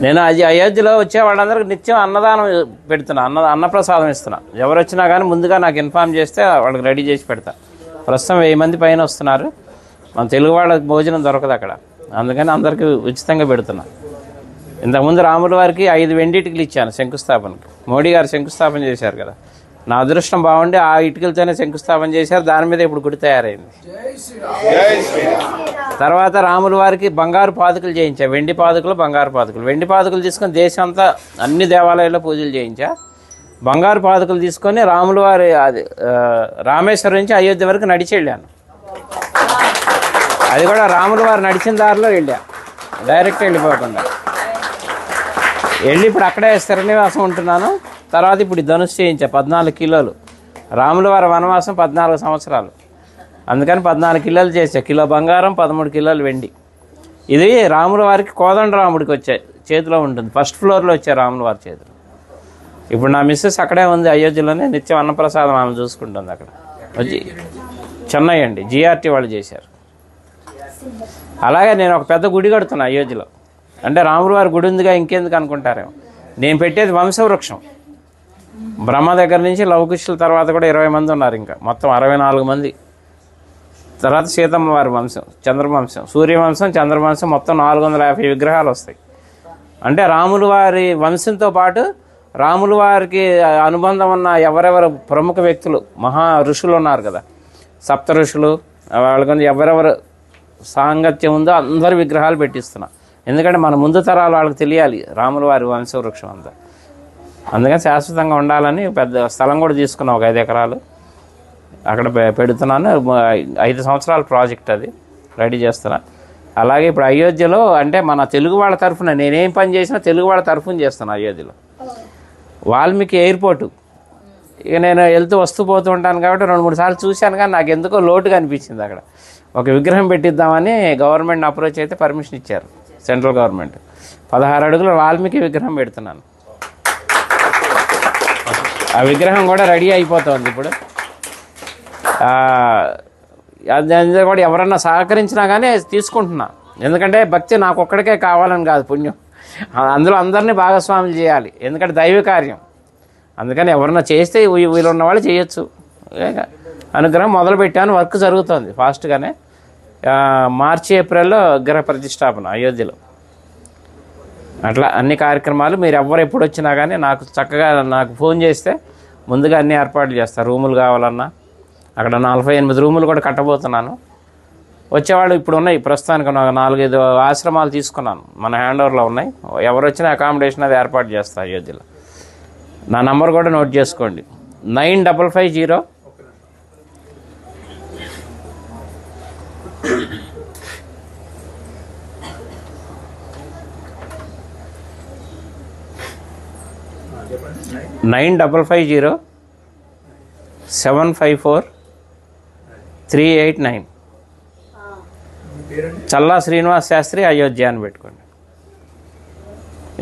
నేను అది అయోధ్యలో వచ్చే వాళ్ళందరికీ నిత్యం అన్నదానం పెడుతున్నా, అన్నప్రసాదం ఇస్తున్నా. ఎవరు వచ్చినా కానీ ముందుగా నాకు ఇన్ఫార్మ్ చేస్తే వాళ్ళకి రెడీ చేసి పెడతా. ప్రస్తుతం 1000 మంది పైన వస్తున్నారు. మన తెలుగు వాళ్ళకి భోజనం దొరకదు అక్కడ, అందుకని అందరికీ ఉచితంగా పెడుతున్నా. ఇంతకుముందు రాముల వారికి 5 వెండి ఇటుకలు ఇచ్చాను శంకుస్థాపనకి. మోడీ గారు శంకుస్థాపన చేశారు కదా, నా అదృష్టం బాగుండి ఆ ఇటుకలతోనే శంకుస్థాపన చేశారు. దాని మీద ఇప్పుడు గుడి తయారైంది. తర్వాత రాముల వారికి బంగారు పాదుకలు చేయించా, వెండి పాదుకలు బంగారు పాదుకలు. వెండి పాదుకలు తీసుకొని దేశం అంతా అన్ని దేవాలయాల్లో పూజలు చేయించా. బంగారు పాదుకలు తీసుకొని రాముల వారి అది రామేశ్వరం నుంచి అయోధ్య వరకు నడిచి వెళ్ళాను. అది కూడా రాముల వారు నడిచిన దారిలో వెళ్ళా, డైరెక్ట్ వెళ్ళిపోకుండా వెళ్ళి ఇప్పుడు అక్కడే స్థిరనివాసం ఉంటున్నాను. తర్వాత ఇప్పుడు ధనుసు చేయించా 14 కిలోలు. రాముల వారి వనవాసం 14 సంవత్సరాలు, అందుకని 14 కిలోలు చేసా. కిలో బంగారం 13 కిలోలు వెండి. ఇది రాముల వారికి కోదండరాముడికి వచ్చాయి చేతిలో ఉంటుంది, ఫస్ట్ ఫ్లోర్లో వచ్చాయి రాముల వారి చేతిలో. ఇప్పుడు నా మిస్సెస్ అక్కడే ఉంది అయోధ్యలోనే, నిత్యం అన్నప్రసాదం ఆమె చూసుకుంటుంది అక్కడ. వచ్చి చెన్నై అండి, జిఆర్టీ వాళ్ళు చేశారు. అలాగే నేను ఒక పెద్ద గుడి కడుతున్నా అయోధ్యలో. అంటే రాముల వారి గుడి ఉందిగా ఇంకెందుకు అనుకుంటారేమో. నేను పెట్టేది వంశవృక్షం. బ్రహ్మ దగ్గర నుంచి లవకుశుల తర్వాత కూడా 20 మంది ఉన్నారు, ఇంకా మొత్తం 64 మంది. తర్వాత సీతమ్మ వారి వంశం, చంద్రవంశం, సూర్యవంశం, చంద్రవంశం, మొత్తం 450 విగ్రహాలు వస్తాయి. అంటే రాముల వారి వంశంతో పాటు రాముల వారికి అనుబంధం ఉన్న ఎవరెవరు ప్రముఖ వ్యక్తులు, మహా ఋషులు ఉన్నారు కదా, సప్త ఋషులు, వాళ్ళకి ఎవరెవరు సాంగత్యం ఉందో అందరి విగ్రహాలు పెట్టిస్తున్నా. ఎందుకంటే మన ముందు తరాలు వాళ్ళకి తెలియాలి రాముల వారి వంశవృక్షం అంతా. అందుకని శాశ్వతంగా ఉండాలని పెద్ద స్థలం కూడా తీసుకున్నాం, ఒక 5 ఎకరాలు అక్కడ పెడుతున్నాను. 5 సంవత్సరాల ప్రాజెక్ట్ అది, రెడీ చేస్తున్నా. అలాగే ఇప్పుడు అయోధ్యలో అంటే మన తెలుగు వాళ్ళ తరఫున నేనేం పని చేసినా తెలుగు వాళ్ళ తరఫున చేస్తాను. అయోధ్యలో వాల్మీకి ఎయిర్పోర్టు, ఇక నేను వెళ్తూ వస్తూ పోతూ ఉంటాను కాబట్టి 2-3 సార్లు చూశాను, కానీ నాకు ఎందుకో లోటుగా అనిపించింది. అక్కడ ఒక విగ్రహం పెట్టిద్దామని గవర్నమెంట్ అప్రోచ్ అయితే పర్మిషన్ ఇచ్చారు, సెంట్రల్ గవర్నమెంట్. 16 అడుగుల వాల్మీకి విగ్రహం పెడుతున్నాను. ఆ విగ్రహం కూడా రెడీ అయిపోతుంది ఇప్పుడు. అది కూడా ఎవరన్నా సహకరించినా కానీ తీసుకుంటున్నా. ఎందుకంటే భక్తి నాకు ఒక్కడికే కావాలని కాదు, పుణ్యం అందులో అందరినీ భాగస్వాములు చేయాలి, ఎందుకంటే దైవ కార్యం. అందుకని ఎవరన్నా చేస్తే వీళ్ళున్న వాళ్ళు చేయొచ్చు. అనుగ్రహం మొదలుపెట్టాను, వర్క్ జరుగుతుంది ఫాస్ట్గానే. మార్చి ఏప్రిల్లో విగ్రహ ప్రతిష్టాపన అయోధ్యలో. అట్లా అన్ని కార్యక్రమాలు మీరు ఎవరు ఎప్పుడు వచ్చినా కానీ నాకు చక్కగా నాకు ఫోన్ చేస్తే ముందుగా అన్ని ఏర్పాట్లు చేస్తారు. రూములు కావాలన్నా అక్కడ 48 రూములు కూడా కట్టబోతున్నాను. వచ్చేవాళ్ళు ఇప్పుడు ఉన్నాయి, ప్రస్తుతానికి 4-5 ఆశ్రమాలు తీసుకున్నాను, మన హ్యాండ్ ఓవర్లో ఉన్నాయి. ఎవరు వచ్చినా అకామిడేషన్ అది ఏర్పాటు చేస్తా అయోధ్యలో. నా నంబర్ కూడా నోట్ చేసుకోండి, 9550 9550 754 389. చల్లా శ్రీనివాస్ శాస్త్రి అయోధ్య అని పెట్టుకోండి.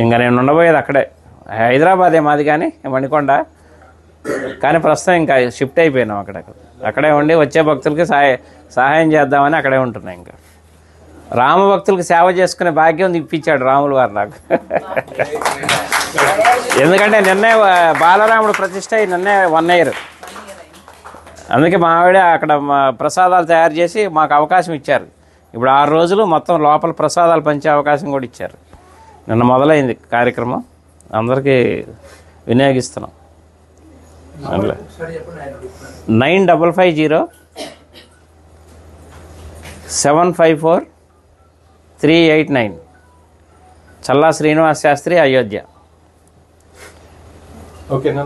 ఇంకా నేను ఉండబోయేది అక్కడే, హైదరాబాదే మాది కానీ మణికొండ, కానీ ప్రస్తుతం ఇంకా షిఫ్ట్ అయిపోయినాం అక్కడే ఉండి వచ్చే భక్తులకి సహాయం చేద్దామని అక్కడే ఉంటున్నాయి. ఇంకా రామ భక్తులకు సేవ చేసుకునే భాగ్యం ఇప్పించాడు రాముల వారు నాకు. ఎందుకంటే నిన్నే బాలరాముడు ప్రతిష్ట నిన్నే 1 year. అందుకే మా ఆవిడ అక్కడ ప్రసాదాలు తయారు చేసి మాకు అవకాశం ఇచ్చారు. ఇప్పుడు 6 రోజులు మొత్తం లోపల ప్రసాదాలు పంచే అవకాశం కూడా ఇచ్చారు. నిన్న మొదలైంది కార్యక్రమం, అందరికీ వినియోగిస్తున్నాం. 9550 754 389. చల్లా శ్రీనివాస్ శాస్త్రి అయోధ్య. ఓకేనా?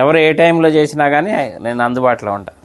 ఎవరు ఏ టైంలో చేసినా కానీ నేను అందుబాటులో ఉంటాను.